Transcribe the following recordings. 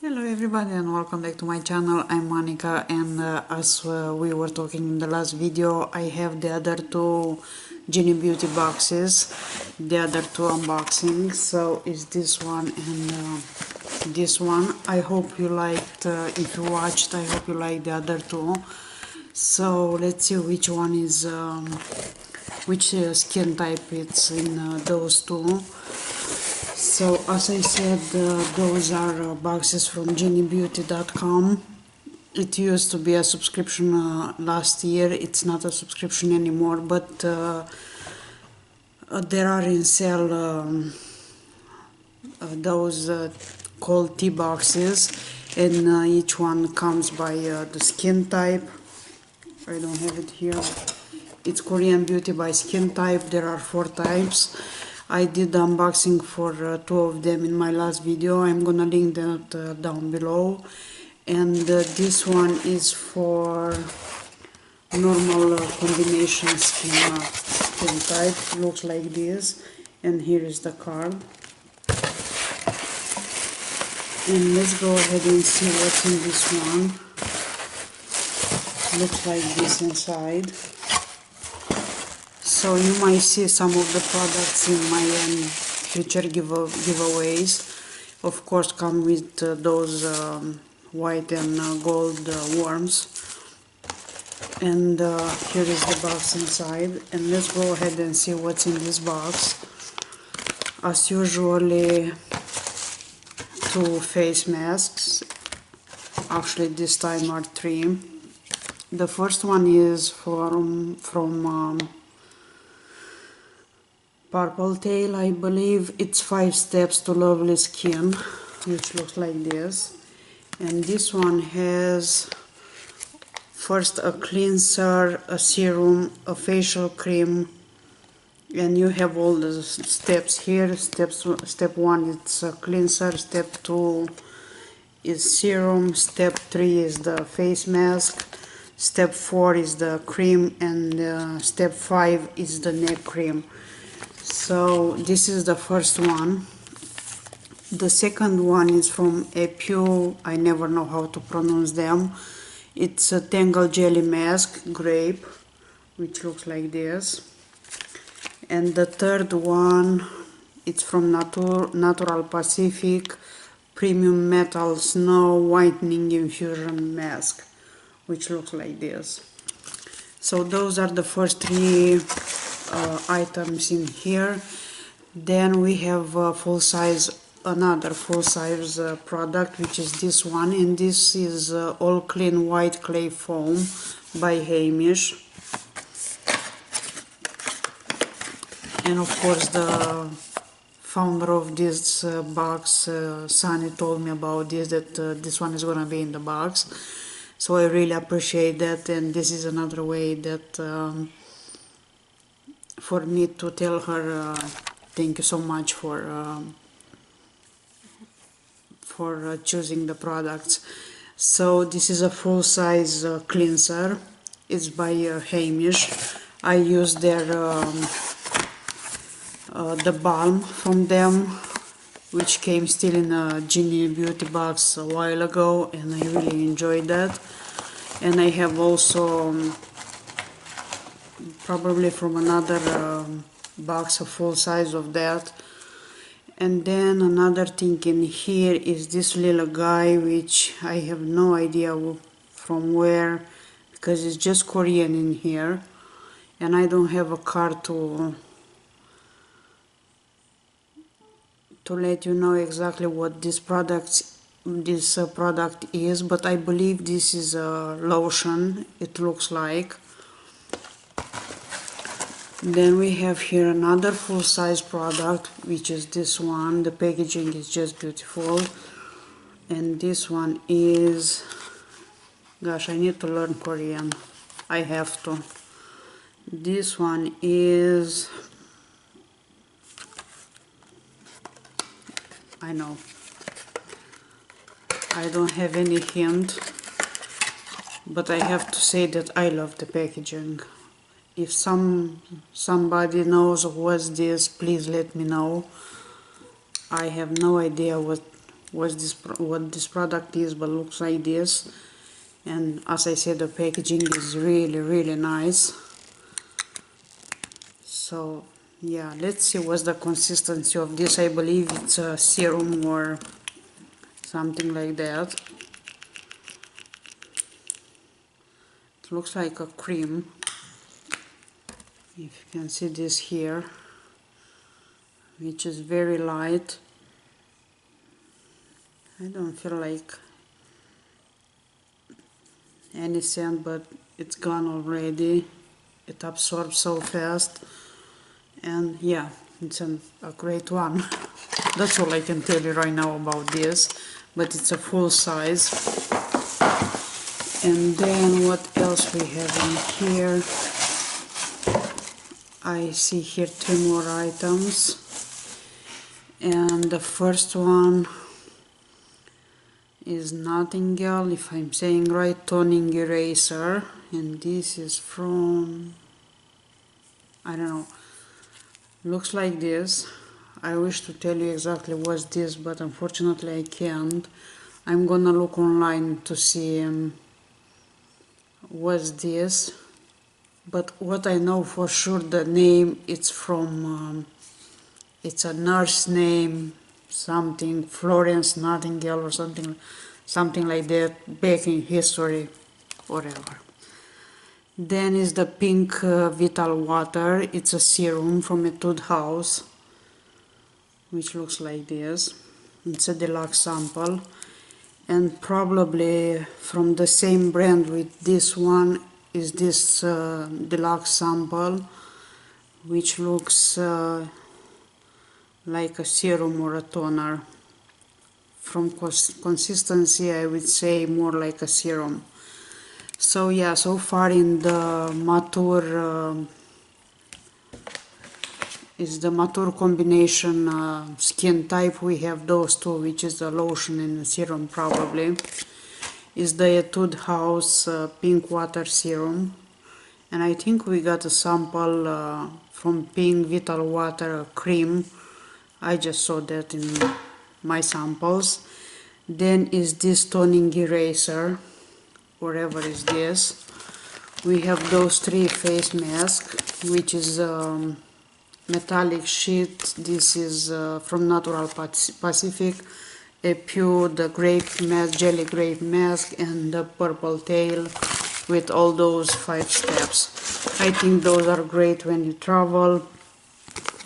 Hello everybody and welcome back to my channel. I'm Monica, and as we were talking in the last video, I have the other two Jini beauty boxes, the other two unboxings. So is this one and this one. I hope you liked, if you watched, I hope you liked the other two. So let's see which one is, which skin type it's in those two. So as I said, those are boxes from JiniBeauty.com. It used to be a subscription last year. It's not a subscription anymore, but there are in sale those called tea boxes, and each one comes by the skin type. I don't have it here. It's Korean beauty by skin type. There are 4 types. I did the unboxing for 2 of them in my last video. I'm gonna link that down below. And this one is for normal combination skin type. Looks like this. And here is the card. And let's go ahead and see what's in this one. Looks like this inside. So you might see some of the products in my future giveaways. Of course, come with those white and gold worms. And here is the box inside. And let's go ahead and see what's in this box. As usually, 2 face masks. Actually, this time are 3. The first one is from Purple Tail, I believe. It's 5 steps to lovely skin, which looks like this. And this one has first a cleanser, a serum, a facial cream, and you have all the steps here. Step 1 is a cleanser, step 2 is serum, step 3 is the face mask, step 4 is the cream, and step 5 is the neck cream. So this is the first one. The second one is from Epu. I never know how to pronounce them. It's a Tangle Jelly Mask, grape, which looks like this. And the third one, it's from Natural Pacific, Premium Metal Snow Whitening Infusion Mask, which looks like this. So those are the first 3 items in here. Then we have another full-size product, which is this one, and this is All Clean White Clay Foam by Hamish. And of course the founder of this box, Sunny, told me about this, that this one is gonna be in the box. So I really appreciate that, and this is another way that for me to tell her thank you so much for choosing the products. So this is a full-size cleanser. It's by Hamish. I used their the balm from them, which came still in a Jini Beauty box a while ago, and I really enjoyed that. And I have also probably from another box, a full size of that. And then another thing in here is this little guy, which I have no idea from where, because it's just Korean in here, and I don't have a card to let you know exactly what this product is, but I believe this is a lotion, it looks like. Then we have here another full-size product, which is this one. The packaging is just beautiful. And this one is, gosh, I need to learn Korean. I have to. This one is, I know, I don't have any hint, but I have to say that I love the packaging. If somebody knows what's this, please let me know. I have no idea what this product is, but looks like this. And as I said, the packaging is really nice. So yeah, let's see what's the consistency of this. I believe it's a serum or something like that. It looks like a cream, if you can see this here, which is very light. I don't feel like any scent, but it's gone already. It absorbs so fast, and yeah, it's a great one. That's all I can tell you right now about this, but it's a full size. And then what else we have in here? I see here 2 more items, and the first one is Nightingale, if I'm saying right, toning eraser, and this is from, I don't know, looks like this. I wish to tell you exactly what's this, but unfortunately I can't. I'm gonna look online to see what's this, but what I know for sure, the name, it's from it's a nurse name, something Florence Nightingale or something like that, back in history, whatever. Then is the pink Vital Water. It's a serum from Etude House, which looks like this. It's a deluxe sample, and probably from the same brand with this one is this deluxe sample, which looks like a serum or a toner. From consistency, I would say more like a serum. So yeah, so far in the mature is the mature combination skin type. We have those two, which is the lotion and the serum probably. Is the Etude House pink water serum, and I think we got a sample from pink Vital Water cream. I just saw that in my samples. Then is this toning eraser, whatever is this. We have those 3 face masks, which is metallic sheet. This is from Natural Pacific, a pure, the grape mask, jelly grape mask, and the purple tail with all those 5 steps. I think those are great when you travel,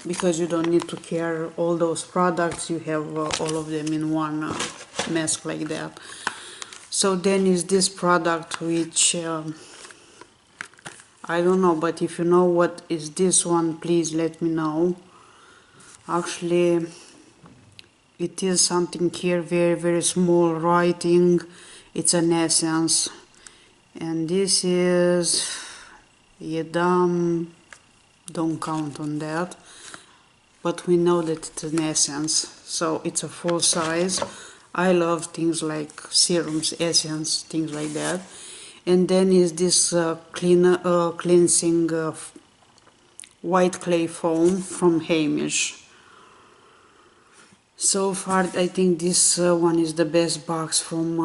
because you don't need to carry all those products. You have all of them in one mask like that. So then is this product, which I don't know, but if you know what is this one, please let me know. Actually, it is something here, very small writing. It's an essence, and this is Yedam. Don't count on that, but we know that it's an essence, so it's a full size. I love things like serums, essence, things like that. And then is this cleansing white clay foam from Hamish. So far I think this one is the best box from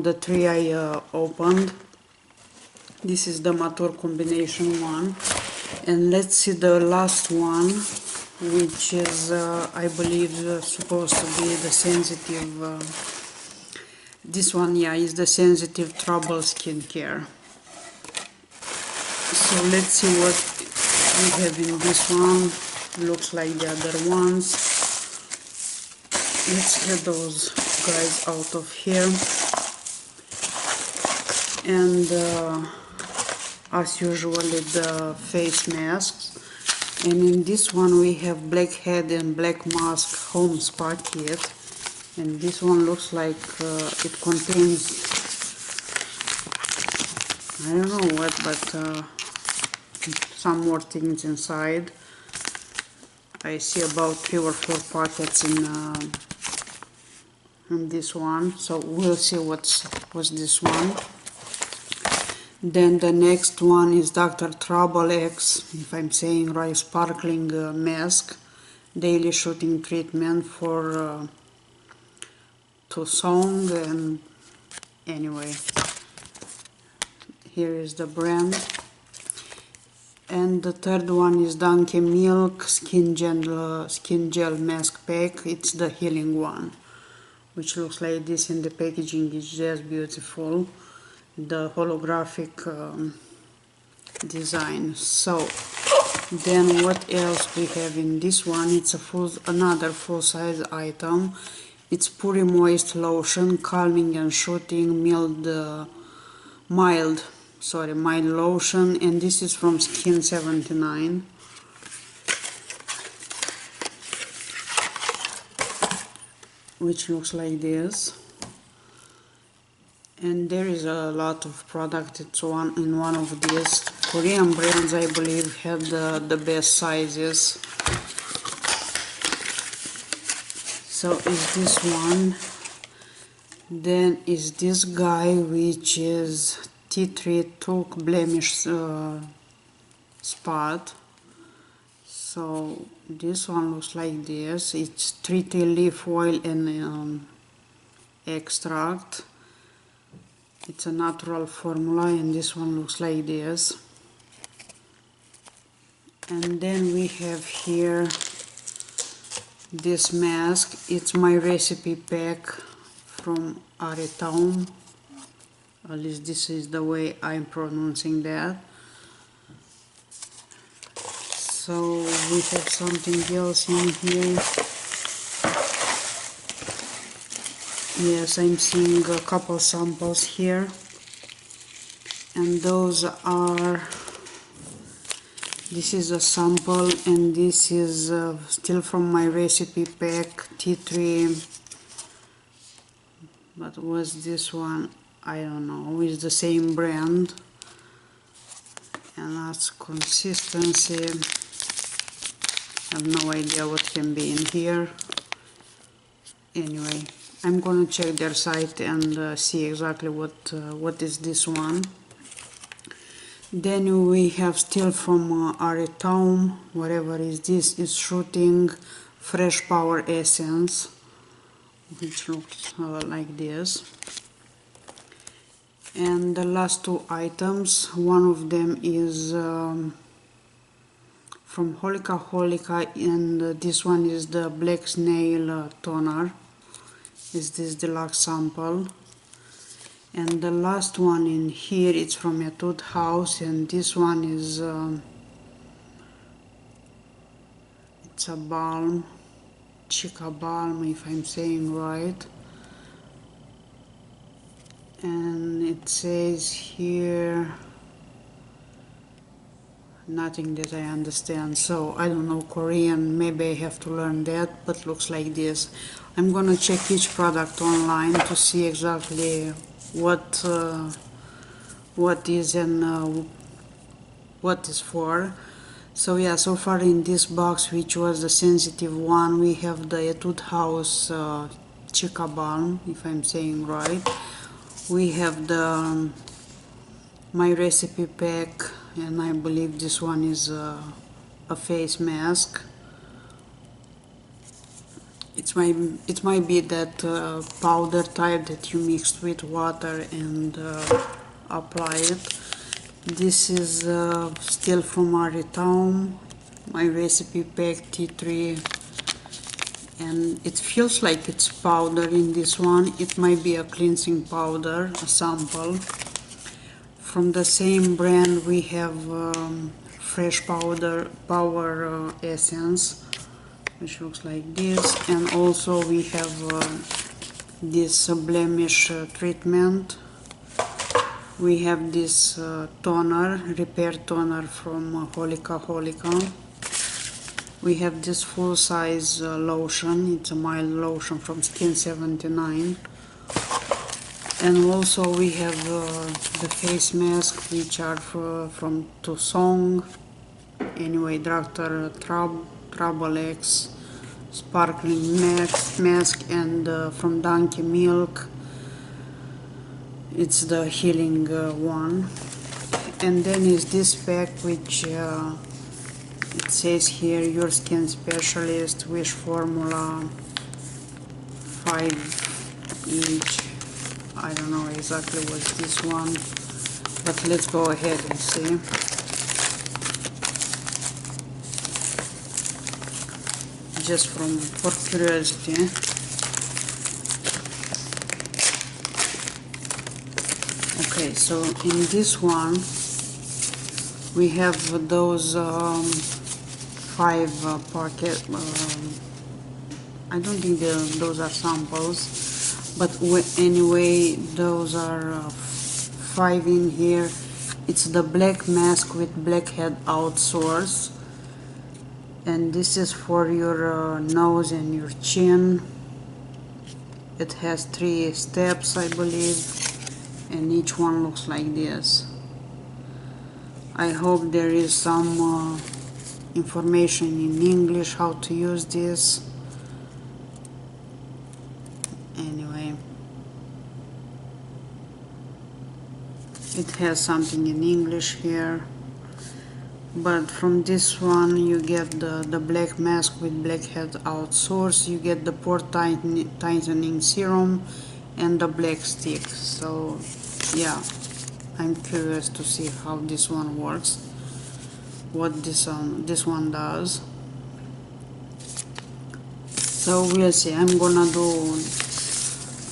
the 3 I opened. This is the mature combination one. And let's see the last one, which is I believe supposed to be the sensitive. This one, yeah, is the sensitive trouble skincare. So let's see what we have in this one. Looks like the other ones. Let's get those guys out of here. And as usual, the face masks. And in this one we have blackhead and black mask home spa kit. And this one looks like it contains, I don't know what, but some more things inside. I see about 3 or 4 packets in this one, so we'll see what's this one. Then the next one is Dr. Trouble X, if I'm saying right, sparkling mask, daily shooting treatment for to song. And anyway, here is the brand. And the third one is Donkey Milk Skin Gel Mask Pack. It's the healing one, which looks like this in the packaging. Is just beautiful, the holographic design. So then what else we have in this one? It's another full-size item. It's Puri Moist Lotion, calming and shooting mild lotion, and this is from Skin 79, which looks like this. And there is a lot of product. It's in one of these Korean brands, I believe, had the best sizes. So is this one. Then is this guy, which is Tea Tree Talk Blemish Spot. So this one looks like this. It's tea leaf oil and extract. It's a natural formula, and this one looks like this. And then we have here this mask. It's my recipe pack from Aretaum. At least this is the way I'm pronouncing that. So we have something else in here. Yes, I'm seeing a couple samples here, and those are, this is a sample, and this is still from my recipe pack, tea tree, but was this one? I don't know. It's the same brand, and that's consistency. I have no idea what can be in here. Anyway, I'm gonna check their site and see exactly what is this one. Then we have still from Aretaum, whatever is this, is Shooting Fresh Power Essence, which looks like this. And the last two items, one of them is from Holika, and this one is the Black Snail Toner. Is this deluxe sample. And the last one in here, it's from Etude House, and this one is it's a balm, Chica Balm, if I'm saying right. And it says here nothing that I understand, so I don't know Korean, maybe I have to learn that, but looks like this. I'm gonna check each product online to see exactly what is and what is for. So yeah, so far in this box, which was the sensitive one, we have the Etude House Chica Balm, if I'm saying right. We have the my recipe pack, and I believe this one is a face mask. It might be that powder type that you mixed with water and apply it. This is still from Aretaum, my recipe pack tea tree, and it feels like it's powder in this one. It might be a cleansing powder, a sample. From the same brand we have Fresh Power Essence, which looks like this, and also we have this blemish treatment. We have this toner, repair toner from Holika. We have this full-size lotion. It's a mild lotion from Skin 79. And also we have the face mask, which are from Tusong. Anyway, Dr. Trouble X sparkling mask, and from Donkey Milk, it's the healing one. And then is this pack, which it says here, your skin specialist, wish formula, each. I don't know exactly what's this one, but let's go ahead and see. Just for curiosity. Okay, so in this one we have those 5 packet. I don't think those are samples, but anyway, those are 5 in here. It's the black mask with blackhead outsource, and this is for your nose and your chin. It has 3 steps, I believe, and each one looks like this. I hope there is some information in English how to use this. Anyway, it has something in English here, but from this one you get the black mask with blackhead outsource, you get the pore tightening serum and the black stick. So yeah, I'm curious to see how this one works, what this one does. So we'll see. I'm gonna do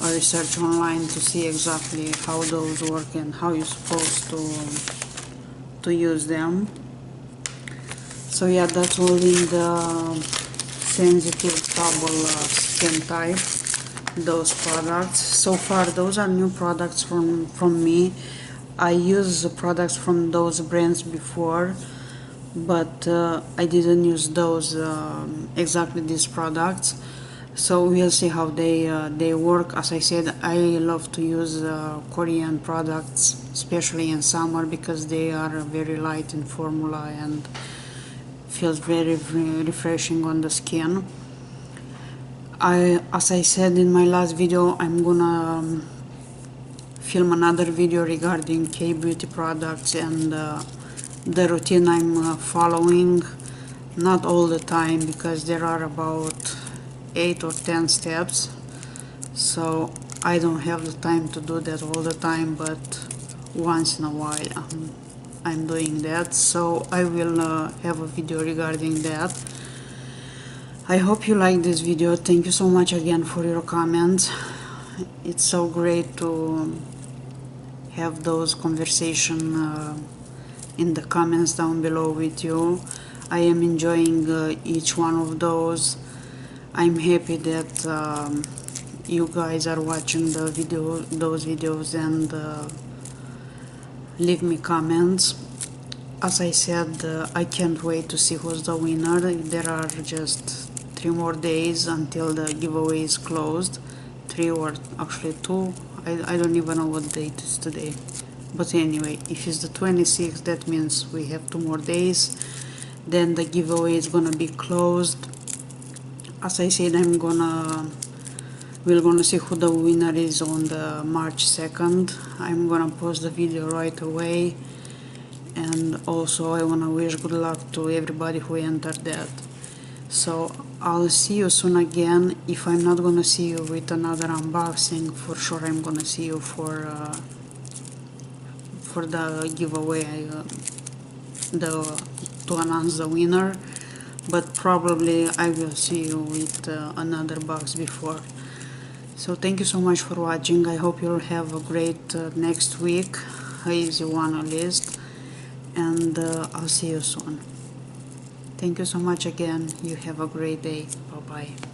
a research online to see exactly how those work and how you're supposed to use them. So yeah, that's all in the sensitive double skin type, those products. So far those are new products from me. I use products from those brands before, but I didn't use those exactly these products. So we'll see how they work. As I said, I love to use Korean products, especially in summer, because they are very light in formula and feels very refreshing on the skin. As I said in my last video, I'm gonna film another video regarding K-beauty products and the routine I'm following. Not all the time, because there are about 8 or 10 steps, so I don't have the time to do that all the time, but once in a while I'm doing that, so I will have a video regarding that. I hope you like this video. Thank you so much again for your comments. It's so great to have those conversations in the comments down below with you. I am enjoying each one of those. I'm happy that you guys are watching those videos and leave me comments. As I said, I can't wait to see who's the winner. There are just 3 more days until the giveaway is closed. 3 or actually 2. I don't even know what date is today. But anyway, if it's the 26th, that means we have 2 more days. Then the giveaway is gonna be closed. As I said, we're gonna see who the winner is on the March 2nd. I'm gonna post the video right away, and also I wanna wish good luck to everybody who entered that. So I'll see you soon again. If I'm not gonna see you with another unboxing, for sure I'm gonna see you for the giveaway, to announce the winner. But probably I will see you with another box before. So thank you so much for watching. I hope you'll have a great next week, an easy one at least, and I'll see you soon. Thank you so much again. You have a great day. Bye bye.